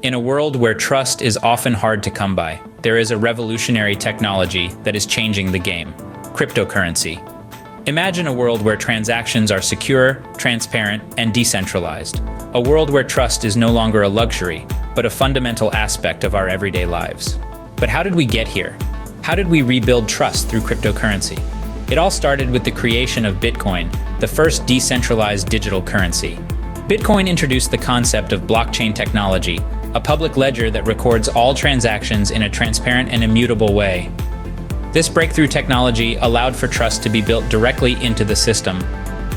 In a world where trust is often hard to come by, there is a revolutionary technology that is changing the game: cryptocurrency. Imagine a world where transactions are secure, transparent, and decentralized. A world where trust is no longer a luxury, but a fundamental aspect of our everyday lives. But how did we get here? How did we rebuild trust through cryptocurrency? It all started with the creation of Bitcoin, the first decentralized digital currency. Bitcoin introduced the concept of blockchain technology, a public ledger that records all transactions in a transparent and immutable way. This breakthrough technology allowed for trust to be built directly into the system.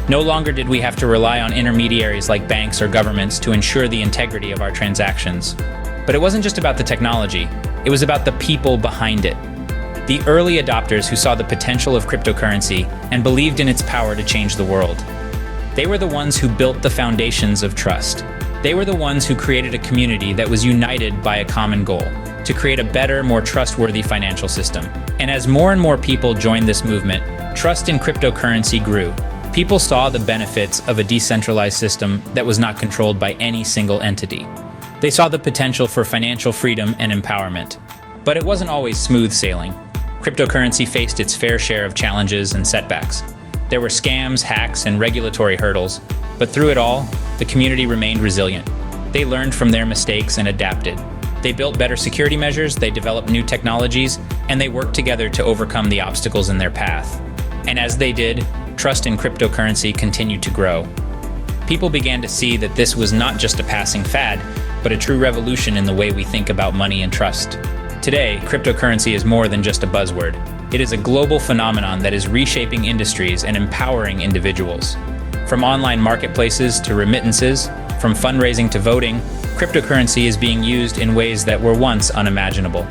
No longer did we have to rely on intermediaries like banks or governments to ensure the integrity of our transactions. But it wasn't just about the technology, it was about the people behind it. The early adopters who saw the potential of cryptocurrency and believed in its power to change the world. They were the ones who built the foundations of trust. They were the ones who created a community that was united by a common goal: to create a better, more trustworthy financial system. And as more and more people joined this movement, trust in cryptocurrency grew. People saw the benefits of a decentralized system that was not controlled by any single entity. They saw the potential for financial freedom and empowerment. But it wasn't always smooth sailing. Cryptocurrency faced its fair share of challenges and setbacks. There were scams, hacks, and regulatory hurdles. But through it all, the community remained resilient. They learned from their mistakes and adapted. They built better security measures, they developed new technologies, and they worked together to overcome the obstacles in their path. And as they did, trust in cryptocurrency continued to grow. People began to see that this was not just a passing fad, but a true revolution in the way we think about money and trust. Today, cryptocurrency is more than just a buzzword. It is a global phenomenon that is reshaping industries and empowering individuals. From online marketplaces to remittances, from fundraising to voting, cryptocurrency is being used in ways that were once unimaginable.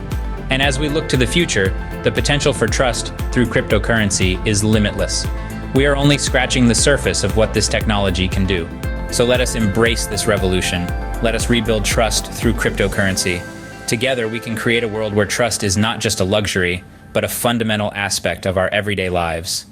And as we look to the future, the potential for trust through cryptocurrency is limitless. We are only scratching the surface of what this technology can do. So let us embrace this revolution. Let us rebuild trust through cryptocurrency. Together, we can create a world where trust is not just a luxury, but a fundamental aspect of our everyday lives.